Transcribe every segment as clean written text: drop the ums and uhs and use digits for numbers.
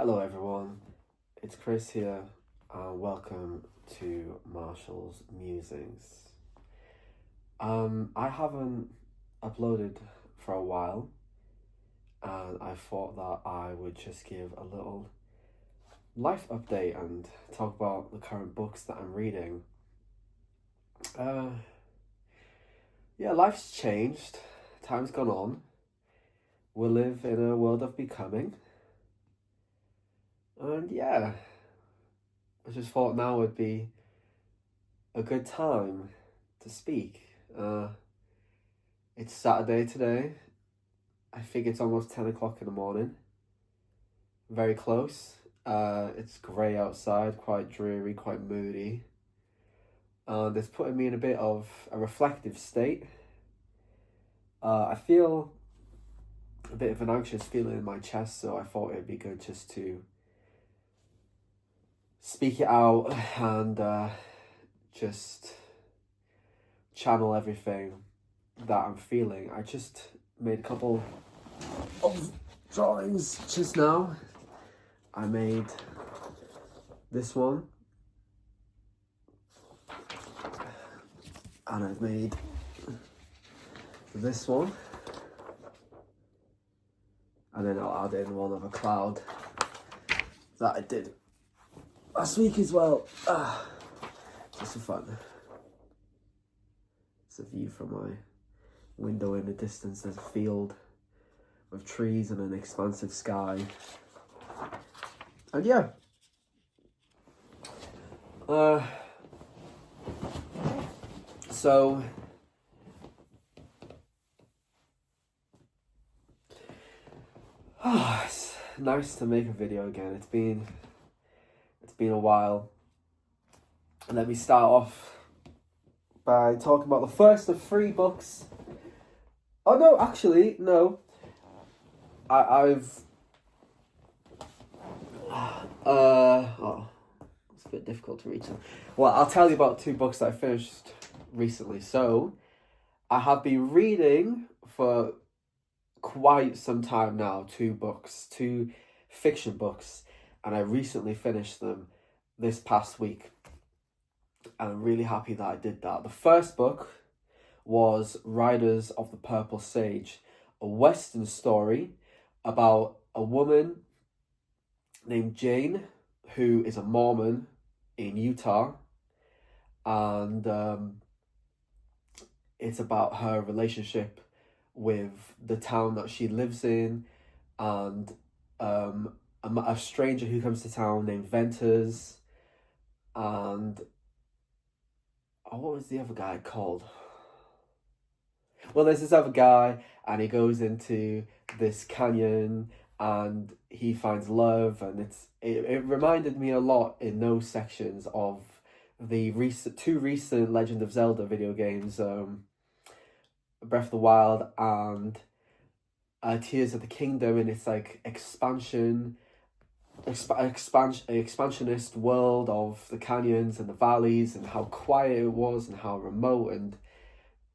Hello everyone, it's Chris here and welcome to Marshall's Musings. I haven't uploaded for a while and I thought that I would just give a little life update and talk about the current books that I'm reading. Life's changed, time's gone on, we live in a world of becoming. And I just thought now would be a good time to speak. It's Saturday today. I think it's almost 10 o'clock in the morning. Very close. It's grey outside, quite dreary, quite moody. And it's putting me in a bit of a reflective state. I feel a bit of an anxious feeling in my chest, so I thought it'd be good just to speak it out and just channel everything that I'm feeling. I just made a couple of drawings just now. I made this one and I've made this one, and then I'll add in one of a cloud that I did last week as well. Just for fun. It's a view from my window in the distance. There's a field with trees and an expansive sky. And so it's nice to make a video again. It's been a while. And let me start off by talking about the first of 3 books. Oh no, actually, no. It's a bit difficult to reach them. Well, I'll tell you about 2 books that I finished recently. So, I have been reading for quite some time now, 2 fiction books, and I recently finished them this past week. And I'm really happy that I did that. The first book was Riders of the Purple Sage, a Western story about a woman named Jane who is a Mormon in Utah, and it's about her relationship with the town that she lives in, and a stranger who comes to town named Venters, and what was the other guy called? Well, there's this other guy, and he goes into this canyon, and he finds love, and it reminded me a lot in those sections of the two recent Legend of Zelda video games, Breath of the Wild and Tears of the Kingdom, and it's like expansionist world of the canyons and the valleys, and how quiet it was and how remote and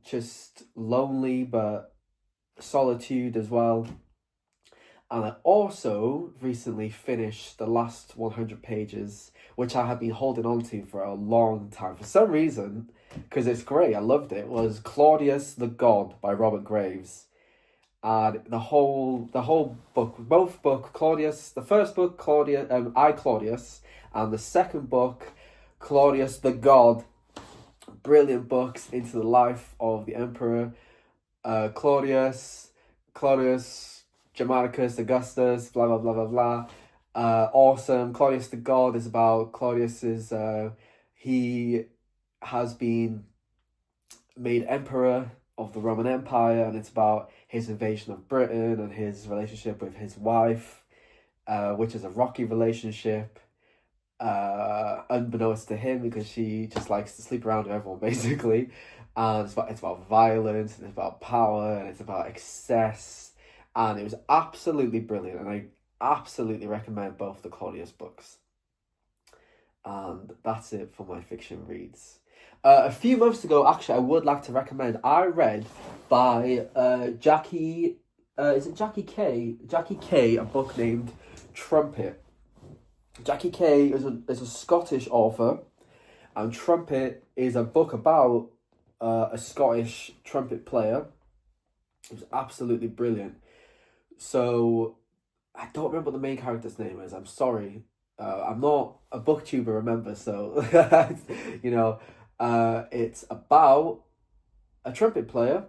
just lonely, but solitude as well. And I also recently finished the last 100 pages, which I have been holding on to for a long time for some reason, because it's great. I loved it. It was Claudius the God by Robert Graves. And the whole book, both book, Claudius, the first book, Claudius, and the second book, Claudius the God, brilliant books into the life of the emperor, Claudius, Germanicus, Augustus, blah, blah, blah, blah, blah. Awesome. Claudius the God is about Claudius's, he has been made emperor of the Roman Empire, and it's about his invasion of Britain and his relationship with his wife, which is a rocky relationship, unbeknownst to him, because she just likes to sleep around with everyone, basically. And it's about violence, and it's about power, and it's about excess, and it was absolutely brilliant, and I absolutely recommend both the Claudius books. And that's it for my fiction reads. A few months ago, actually, I would like to recommend, I read by Jackie K, a book named Trumpet. Jackie Kay is a Scottish author, and Trumpet is a book about a Scottish trumpet player. It was absolutely brilliant. So I don't remember what the main character's name is. I'm sorry. I'm not a booktuber, remember? So you know, it's about a trumpet player,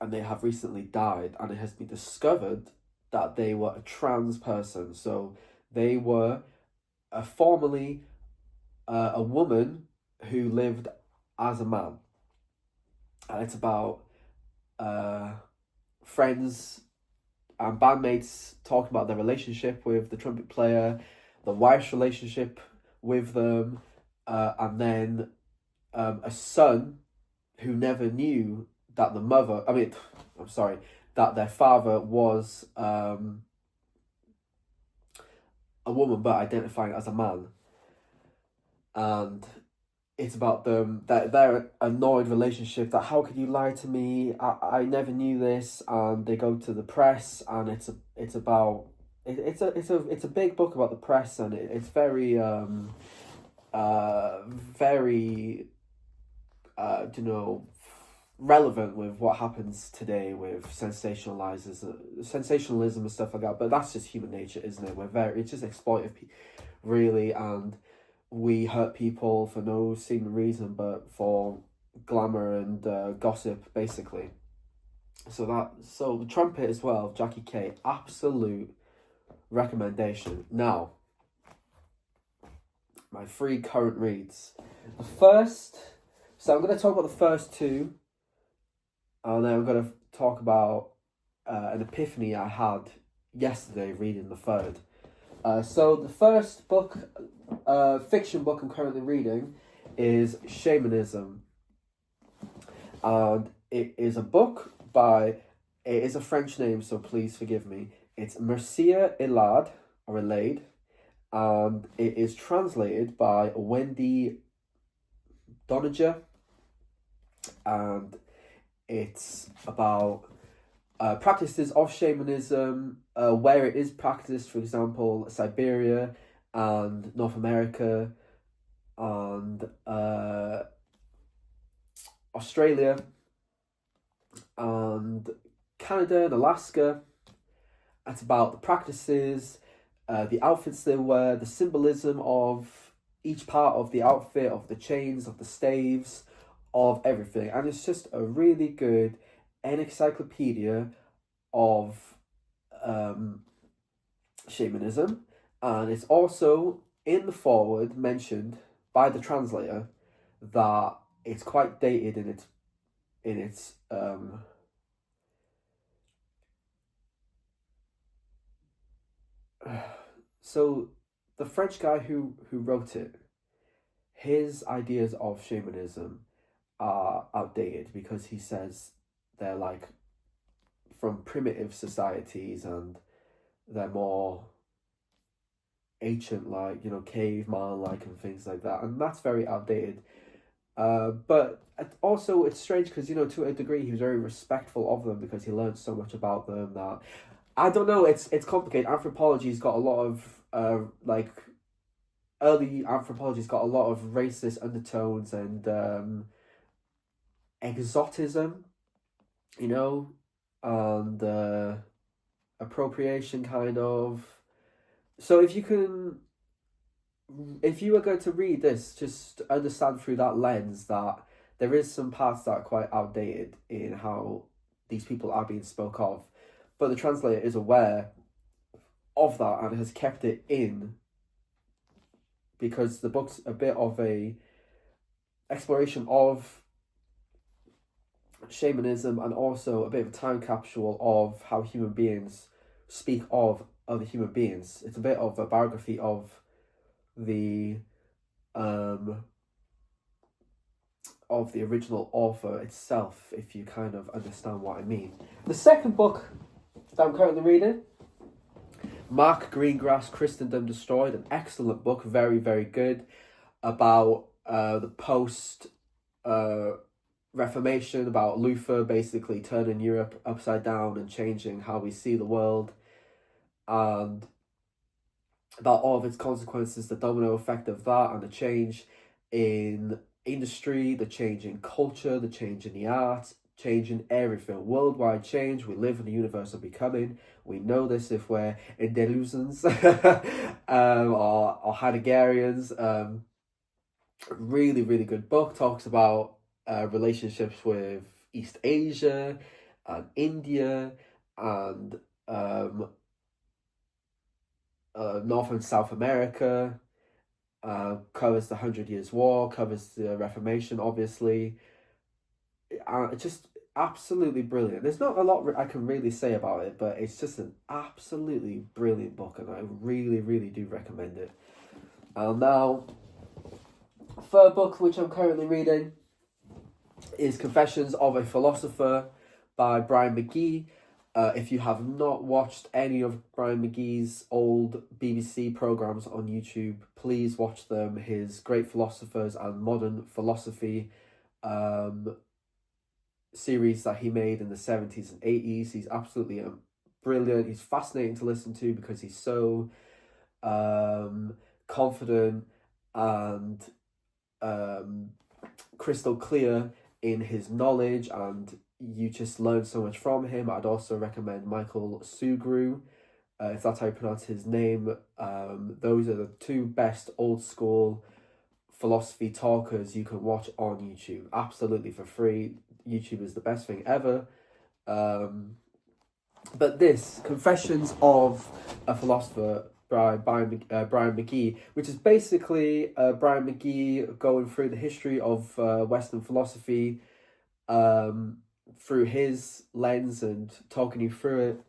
and they have recently died, and it has been discovered that they were a trans person. So they were formerly a woman who lived as a man, and it's about friends and bandmates talking about their relationship with the trumpet player, the wife's relationship with them, and then a son who never knew that the mother, I'm sorry, that their father was a woman but identifying as a man. And it's about them, that their annoyed relationship, that how could you lie to me, I never knew this, and they go to the press, and it's a big book about the press, and it's very very relevant with what happens today with sensationalism and stuff like that. But that's just human nature, isn't it? It's just exploitive, really, and we hurt people for no seeming reason, but for glamour and gossip, basically. So the Trumpet as well, Jackie Kay, absolute recommendation. Now, my 3 current reads. So I'm going to talk about the first 2, and then I'm going to talk about an epiphany I had yesterday reading the 3rd. So the first book, fiction book I'm currently reading, is Shamanism, and it is a book it is a French name, so please forgive me. It's Mircea Eliade, and it is translated by Wendy Doniger, and it's about practices of shamanism, where it is practiced, for example, Siberia and North America and Australia and Canada and Alaska. It's about the practices, the outfits they wear, the symbolism of each part of the outfit, of the chains, of the staves, of everything. And it's just a really good encyclopedia of shamanism. And it's also in the foreword mentioned by the translator that it's quite dated in its so the French guy who wrote it, his ideas of shamanism are outdated because he says they're like from primitive societies and they're more ancient, like, caveman like and things like that, and that's very outdated. But also it's strange because, to a degree, he was very respectful of them because he learned so much about them that, I don't know, it's complicated. Anthropology's got a lot of early anthropology's got a lot of racist undertones and exotism, and appropriation, kind of. So if you are going to read this, just understand through that lens that there is some parts that are quite outdated in how these people are being spoke of, but the translator is aware of that and has kept it in, because the book's a bit of a exploration of shamanism and also a bit of a time capsule of how human beings speak of other human beings. It's a bit of a biography of the original author itself, if you kind of understand what I mean. The second book that I'm currently reading, Mark Greengrass, Christendom Destroyed, an excellent book, very, very good, about the post Reformation, about Luther basically turning Europe upside down and changing how we see the world. And about all of its consequences, the domino effect of that, and the change in industry, the change in culture, the change in the arts, change in everything, worldwide change. We live in the universe of becoming. We know this if we're in delusions or Heideggerians. Really, really good book. Talks about relationships with East Asia and India and North and South America. Covers the 100 Years' War, covers the Reformation, obviously. Just absolutely brilliant. There's not a lot I can really say about it, but it's just an absolutely brilliant book, and I really, really do recommend it. And now, third book which I'm currently reading is Confessions of a Philosopher by Brian McGee. If you have not watched any of Brian McGee's old BBC programmes on YouTube, please watch them. His Great Philosophers and Modern Philosophy series that he made in the 70s and 80s. He's absolutely brilliant. He's fascinating to listen to because he's so confident and crystal clear in his knowledge, and you just learn so much from him. I'd also recommend Michael Sugru, if that's how you pronounce his name. Those are the two best old school philosophy talkers you can watch on YouTube, absolutely for free. YouTube is the best thing ever. But this, Confessions of a Philosopher by Brian McGee, which is basically Brian McGee going through the history of Western philosophy through his lens and talking you through it.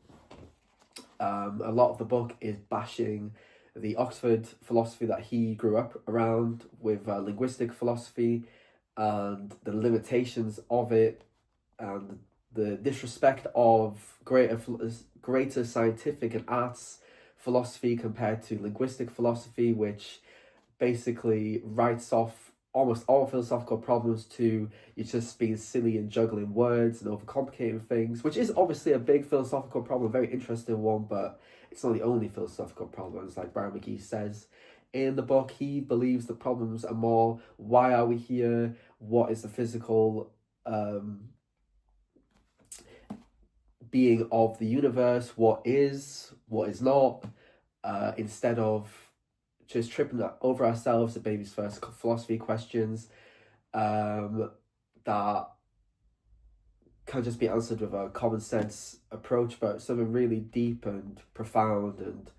A lot of the book is bashing the Oxford philosophy that he grew up around with linguistic philosophy and the limitations of it and the disrespect of greater scientific and arts philosophy compared to linguistic philosophy, which basically writes off almost all philosophical problems to you just being silly and juggling words and overcomplicating things, which is obviously a big philosophical problem, a very interesting one, but it's not the only philosophical problems. Like Brian McGee says in the book, he believes the problems are more, why are we here? What is the physical being of the universe? What is not? Instead of just tripping over ourselves at baby's first philosophy questions that can just be answered with a common sense approach, but something really deep and profound, and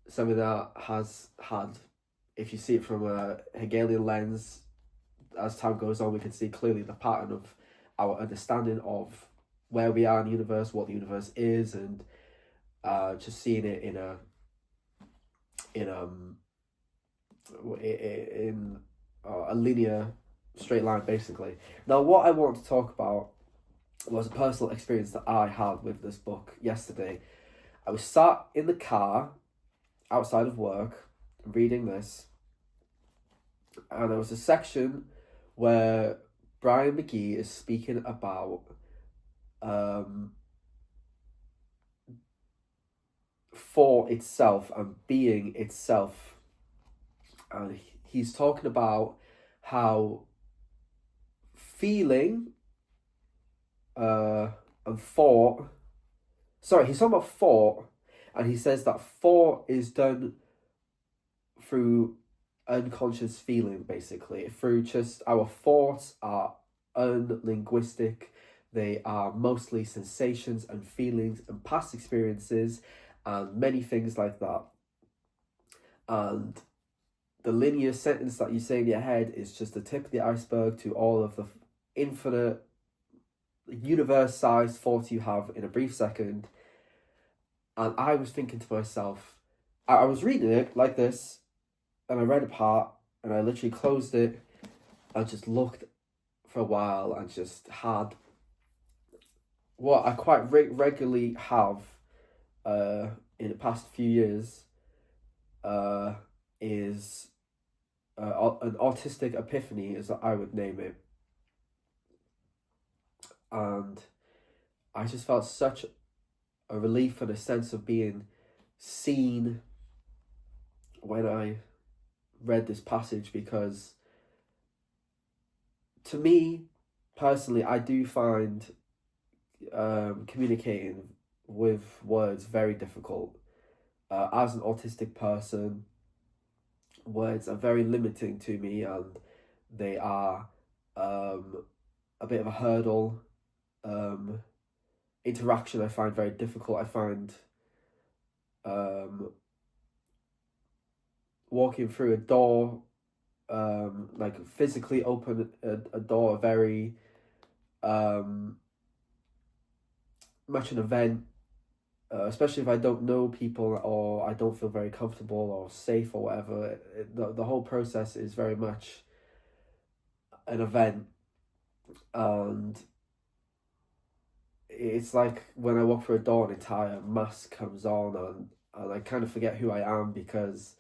something that has had, if you see it from a Hegelian lens, as time goes on, we can see clearly the pattern of our understanding of where we are in the universe, what the universe is, and just seeing it in a linear straight line, basically. Now, what I want to talk about was a personal experience that I had with this book yesterday. I was sat in the car outside of work reading this, and there was a section where Brian McGee is speaking about for itself and being itself, and he's talking about how feeling and thought, he's talking about thought, and he says that thought is done through unconscious feeling, basically, through just our thoughts are unlinguistic. They are mostly sensations and feelings and past experiences and many things like that. And the linear sentence that you say in your head is just the tip of the iceberg to all of the infinite universe-sized thoughts you have in a brief second. And I was thinking to myself, I was reading it like this, and I read a part, and I literally closed it and just looked for a while and just had what I quite regularly have in the past few years is an autistic epiphany, as I would name it. And I just felt such a relief and a sense of being seen when I read this passage, because to me personally, I do find communicating with words very difficult. As an autistic person, words are very limiting to me, and they are a bit of a hurdle. Interaction I find very difficult. I find walking through a door, like physically open a door, very much an event, especially if I don't know people or I don't feel very comfortable or safe or whatever. The whole process is very much an event, and it's like when I walk through a door, an entire mask comes on, and I kind of forget who I am, because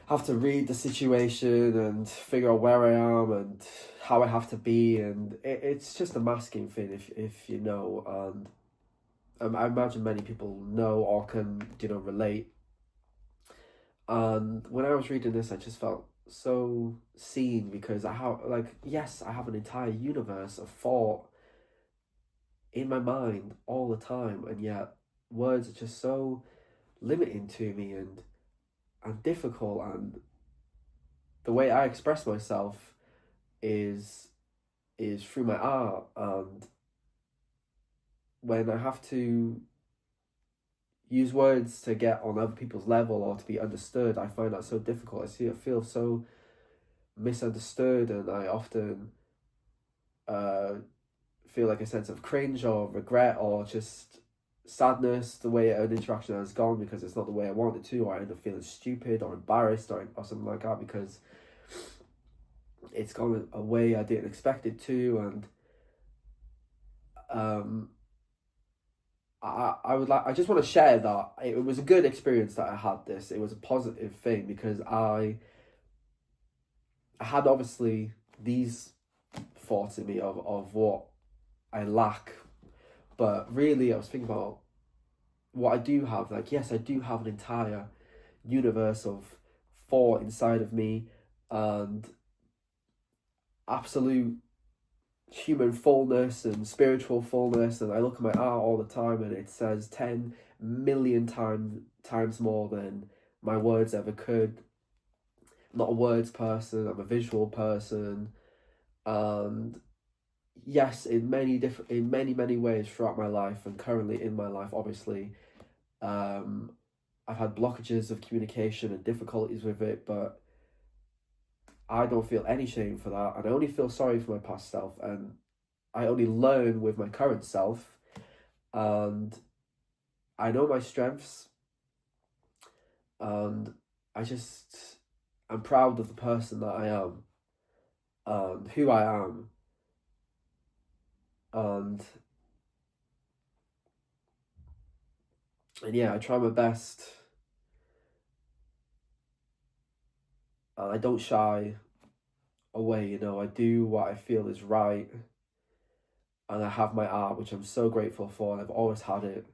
I have to read the situation and figure out where I am and how I have to be, and it's just a masking thing, if you know, and I imagine many people know or can, relate. And when I was reading this, I just felt so seen, because I have, yes, I have an entire universe of thought in my mind all the time, and yet words are just so limiting to me and difficult, and the way I express myself is through my art, and when I have to use words to get on other people's level or to be understood, I find that so difficult. I feel so misunderstood, and I often feel like a sense of cringe or regret or just sadness the way an interaction has gone, because it's not the way I wanted to, or I end up feeling stupid or embarrassed or something like that, because it's gone a way I didn't expect it to. And I just want to share that it was a good experience that I had this. It was a positive thing, because I had obviously these thoughts in me of what I lack, but really I was thinking about what I do have. Like, yes, I do have an entire universe of thought inside of me, and absolute human fullness and spiritual fullness, and I look at my art all the time and it says 10 million times more than my words ever could. I'm not a words person, I'm a visual person, and yes, in many ways throughout my life and currently in my life, obviously, I've had blockages of communication and difficulties with it, but I don't feel any shame for that, and I only feel sorry for my past self, and I only learn with my current self, and I know my strengths, and I'm proud of the person that I am and who I am, and yeah, I try my best, and I don't shy away. I do what I feel is right, and I have my art, which I'm so grateful for, and I've always had it.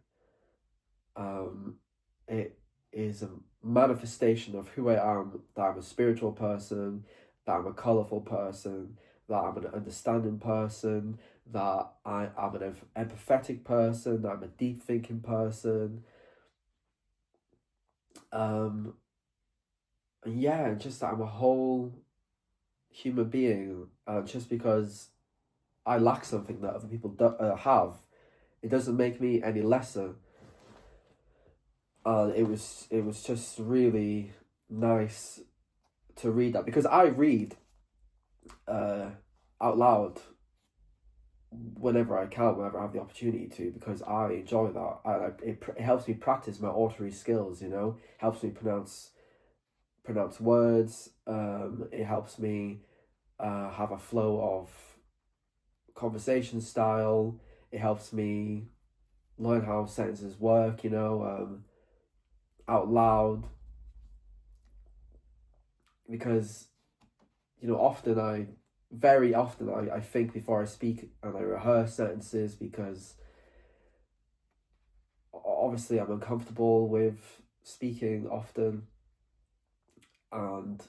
It is a manifestation of who I am, that I'm a spiritual person, that I'm a colourful person, that I'm an understanding person, that I'm an empathetic person, that I'm a deep thinking person. And yeah, just that I'm a whole human being. Just because I lack something that other people have, it doesn't make me any lesser. It was just really nice to read that, because I read out loud whenever I can, whenever I have the opportunity to, because I enjoy that. It helps me practice my auditory skills. Helps me pronounce words. It helps me have a flow of conversation style. It helps me learn how sentences work. Out loud, because very often I think before I speak, and I rehearse sentences, because obviously I'm uncomfortable with speaking often, And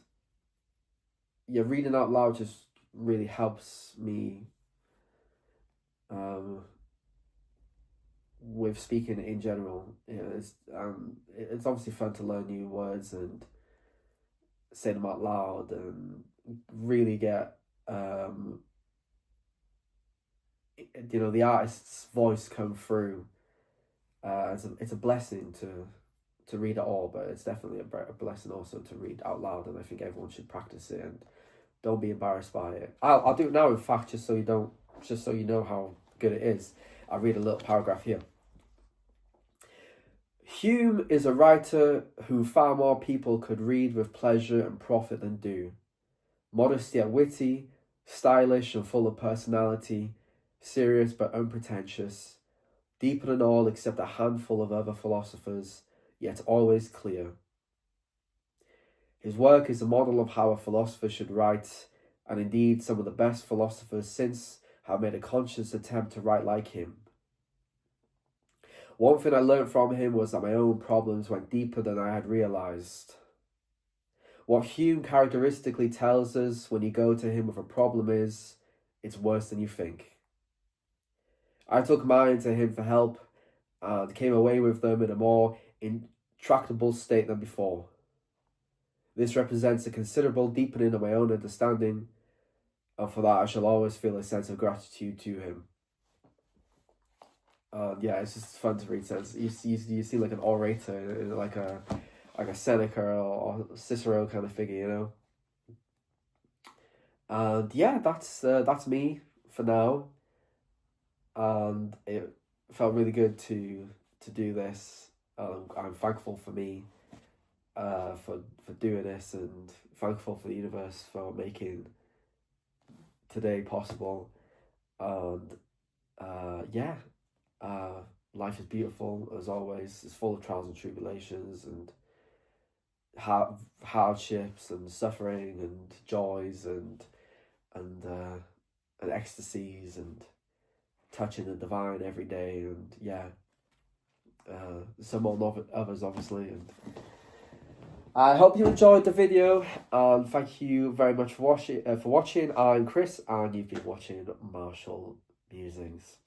yeah, reading out loud just really helps me with speaking in general. It's obviously fun to learn new words and say them out loud and really get the artist's voice come through. It's a blessing to read it all, but it's definitely a blessing also to read out loud, and I think everyone should practice it and don't be embarrassed by it. I'll do it now, in fact, just so you know how good it is. I'll read a little paragraph here. Hume is a writer who far more people could read with pleasure and profit than do. Modest yet witty, stylish and full of personality, serious but unpretentious, deeper than all except a handful of other philosophers, yet always clear. His work is a model of how a philosopher should write, and indeed some of the best philosophers since have made a conscious attempt to write like him. One thing I learned from him was that my own problems went deeper than I had realised. What Hume characteristically tells us when you go to him with a problem is, it's worse than you think. I took mine to him for help and came away with them in a more intractable state than before. This represents a considerable deepening of my own understanding, and for that I shall always feel a sense of gratitude to him. Yeah, it's just fun to read. You see like an orator, like a Seneca or Cicero kind of figure, you know. And yeah, that's me for now. And it felt really good to do this. I'm thankful for me, for doing this, and thankful for the universe for making today possible. And life is beautiful as always. It's full of trials and tribulations and hardships and suffering and joys and ecstasies and touching the divine every day, and some more others obviously. And I hope you enjoyed the video, and thank you very much for watching. I'm Chris, and you've been watching Martial Musings.